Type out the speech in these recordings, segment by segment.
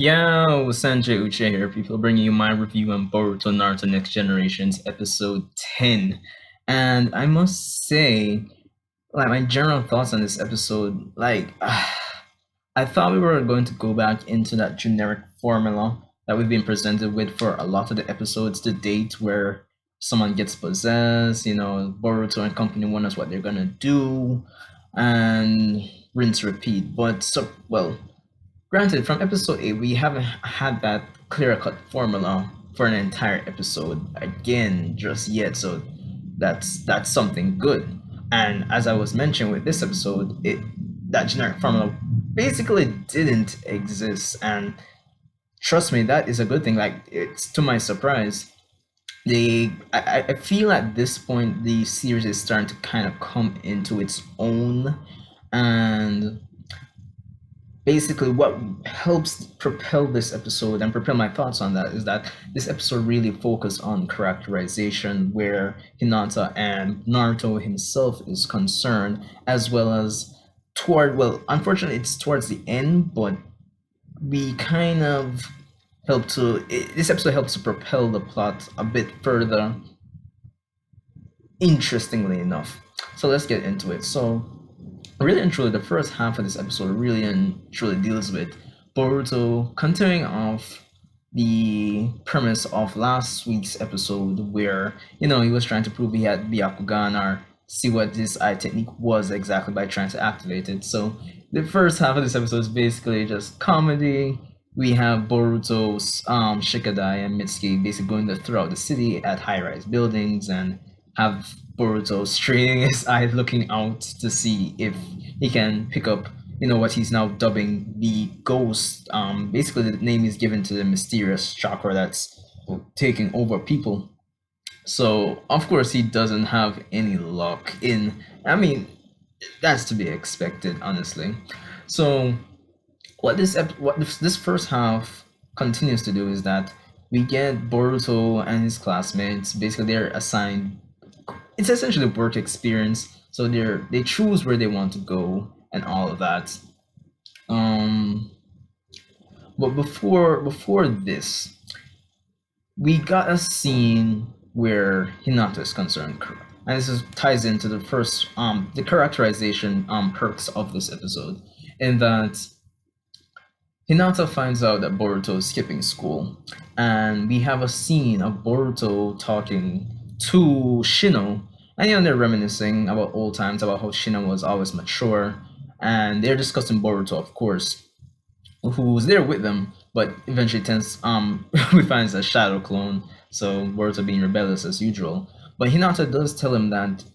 Yo, Sanjay Uche here, people, bringing you my review on Boruto Naruto Next Generations, episode 10. And I must say, my general thoughts on this episode, I thought we were going to go back into that generic formula that we've been presented with for a lot of the episodes to date, where someone gets possessed, Boruto and company wonders what they're gonna do, and rinse repeat. Granted, from episode 8, we haven't had that clear cut formula for an entire episode again just yet, so that's something good. And as I was mentioning with this episode, that generic formula basically didn't exist, and trust me, that is a good thing. Like, it's to my surprise. I feel at this point the series is starting to kind of come into its own, and basically what helps propel this episode and propel my thoughts on that is that this episode really focused on characterization, where Hinata and Naruto himself is concerned, as well as unfortunately it's towards the end, but we kind of this episode helps to propel the plot a bit further, interestingly enough. So let's get into it. So really and truly, the first half of this episode really and truly deals with Boruto continuing off the premise of last week's episode, where he was trying to prove he had Byakugan, or see what this eye technique was exactly by trying to activate it. So the first half of this episode is basically just comedy. We have Boruto's Shikadai and Mitsuki basically going throughout the city at high-rise buildings, and have Boruto straining his eyes, looking out to see if he can pick up, what he's now dubbing the ghost. Basically, the name is given to the mysterious chakra that's taking over people. So, of course, he doesn't have any luck in. I mean, that's to be expected, honestly. So, this first half continues to do is that we get Boruto and his classmates. Basically, they're assigned. It's essentially work experience, so they choose where they want to go and all of that. But before this, we got a scene where Hinata is concerned, and ties into the first the characterization perks of this episode, in that Hinata finds out that Boruto is skipping school, and we have a scene of Boruto talking to Shino, and they're reminiscing about old times, about how Shino was always mature, and they're discussing Boruto, of course, who's there with them, but eventually we find it's a shadow clone, so Boruto being rebellious as usual. But Hinata does tell him that,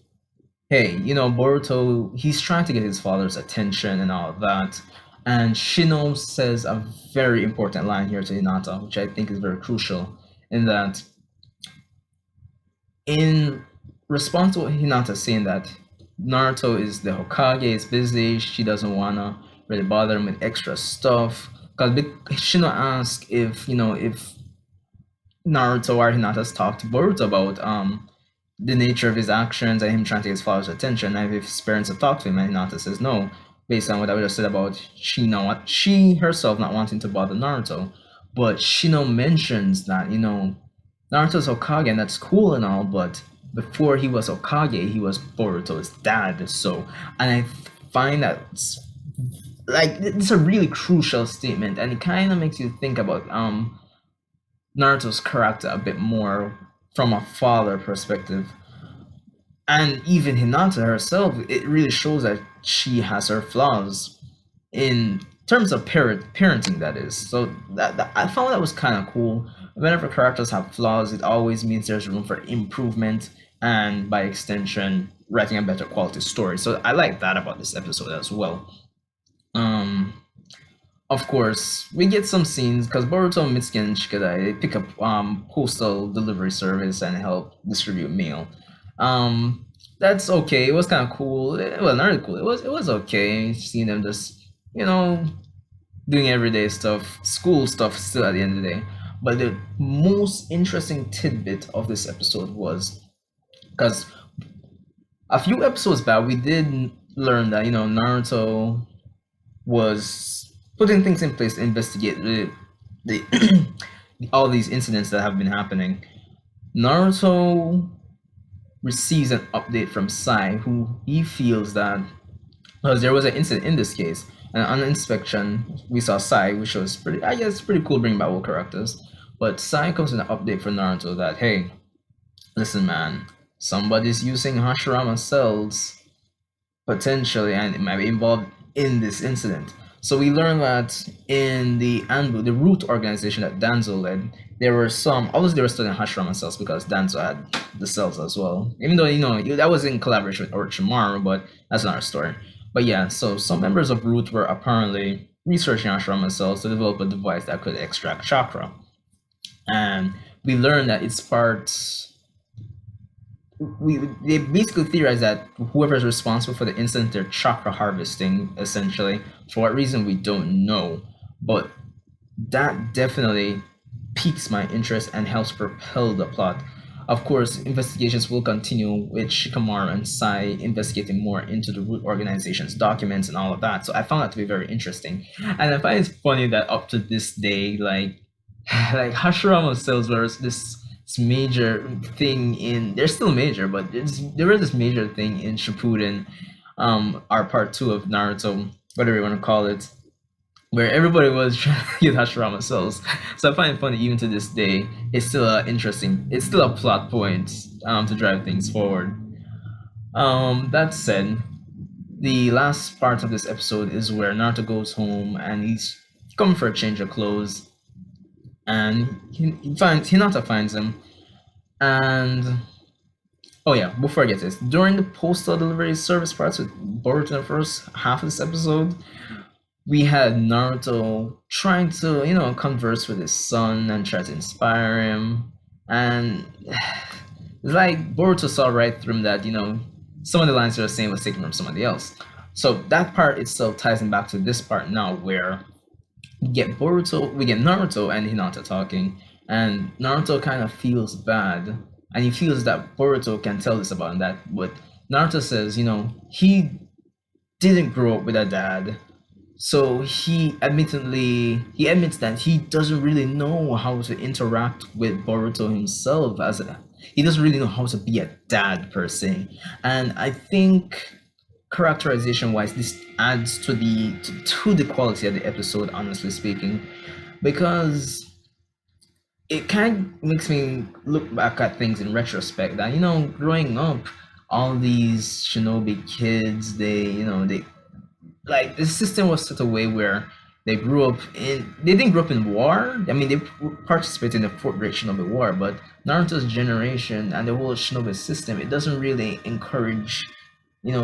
hey, Boruto, he's trying to get his father's attention and all of that. And Shino says a very important line here to Hinata, which I think is very crucial, in that, in response to Hinata saying that Naruto is the Hokage, is busy, she doesn't wanna really bother him with extra stuff. Because Shino asks if Naruto or Hinata's talked to Boruto about the nature of his actions and him trying to get his father's attention, and if his parents have talked to him, and Hinata says no, based on what I just said about she herself not wanting to bother Naruto. But Shino mentions that, Naruto's Hokage, and that's cool and all, but before he was Hokage, he was Boruto's dad. So, and I find that, it's a really crucial statement, and it kind of makes you think about Naruto's character a bit more from a father perspective. And even Hinata herself, it really shows that she has her flaws in terms of parenting, that is. So that I found that was kind of cool. Whenever characters have flaws, it always means there's room for improvement, and by extension, writing a better quality story. So I like that about this episode as well. Of course, we get some scenes because Boruto, Mitsuki, and Shikadai, they pick up postal delivery service and help distribute mail. That's okay. It was kind of cool. Well, not really cool. It was okay seeing them just doing everyday stuff, school stuff still at the end of the day. But the most interesting tidbit of this episode was, because a few episodes back we did learn that Naruto was putting things in place to investigate the all these incidents that have been happening, Naruto receives an update from Sai, who he feels that because there was an incident in this case, and on inspection we saw Sai, which was pretty, I guess, pretty cool bringing back old characters. But Sai comes with an update for Naruto that, hey, listen, man, somebody's using Hashirama cells potentially, and it might be involved in this incident. So we learned that in the Anbu, the root organization that Danzo led, there were some, obviously they were studying Hashirama cells because Danzo had the cells as well. Even though, that was in collaboration with Orochimaru, but that's another story. But yeah, so some members of Root were apparently researching Hashirama cells to develop a device that could extract chakra. And we learned that it's part, they basically theorize that whoever is responsible for the incident, they're chakra harvesting essentially. For what reason we don't know, but that definitely piques my interest and helps propel the plot. Of course, investigations will continue with Shikamaru and Sai investigating more into the root organization's documents and all of that. So I found that to be very interesting, and I find it's funny that up to this day, like Hashirama cells were this major thing in, they're still major, but they were this major thing in Shippuden, our part 2 of Naruto, whatever you want to call it, where everybody was trying to get Hashirama cells. So I find it funny even to this day. It's still it's still a plot point to drive things forward. That said, the last part of this episode is where Naruto goes home and he's coming for a change of clothes, and Hinata finds him, and oh yeah, before I get this, during the postal delivery service parts with Boruto in the first half of this episode, we had Naruto trying to, converse with his son and try to inspire him. And it's like Boruto saw right through him that, some of the lines he was saying was taken from somebody else. So that part itself ties him back to this part now where we get Naruto and Hinata talking, and Naruto kind of feels bad. And he feels that Boruto can tell this about him, but Naruto says, he didn't grow up with a dad. So he admits that he doesn't really know how to interact with Boruto himself he doesn't really know how to be a dad per se. And I think characterization wise this adds to the quality of the episode, honestly speaking, because it kind of makes me look back at things in retrospect that, growing up, all these shinobi kids, they like the system was such a way where they didn't grow up in war. I mean, they participated in the fourth Great Shinobi War, but Naruto's generation and the whole shinobi system, it doesn't really encourage,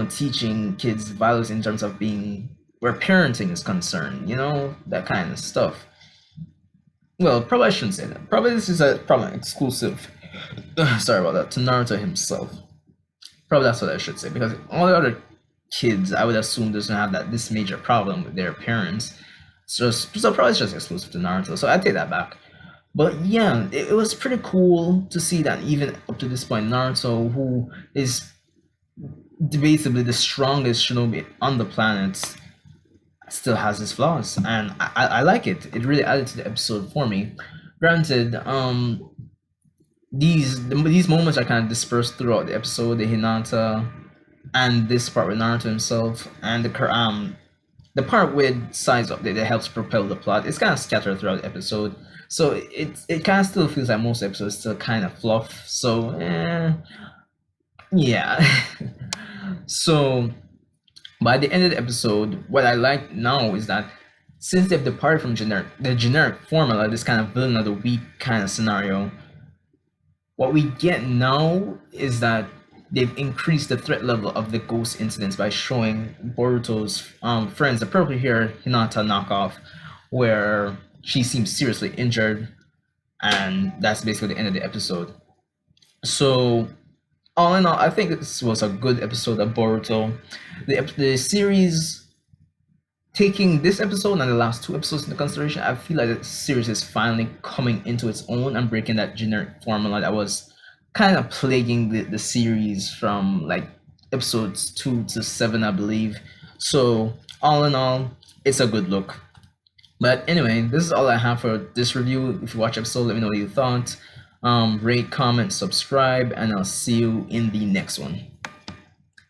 teaching kids values in terms of being where parenting is concerned, that kind of stuff. Well, probably I shouldn't say that. Probably this is probably exclusive. Sorry about that. To Naruto himself. Probably that's what I should say, because all the other kids, I would assume, doesn't have this major problem with their parents. So probably it's just exclusive to Naruto. So I take that back. But yeah, it was pretty cool to see that even up to this point, Naruto, who is debatably the strongest shinobi on the planet, still has his flaws, and I like it. It really added to the episode for me. Granted, these moments are kind of dispersed throughout the episode. The Hinata and this part with Naruto himself, and the part with Sai's update that helps propel the plot. It's kind of scattered throughout the episode, so it kind of still feels like most episodes still kind of fluff. So yeah. So by the end of the episode, what I like now is that since they've departed from the generic formula, this kind of villain of the week kind of scenario, what we get now is that they've increased the threat level of the ghost incidents by showing Boruto's friends, the purple hair Hinata knockoff, where she seems seriously injured, and that's basically the end of the episode. So all in all, I think this was a good episode of Boruto. The series, taking this episode and the last 2 episodes into consideration, I feel like the series is finally coming into its own and breaking that generic formula that was kind of plaguing the series from like episodes 2 to 7, I believe. So all in all, it's a good look. But anyway, this is all I have for this review. If you watch episode, let me know what you thought. Rate, comment, subscribe, and I'll see you in the next one.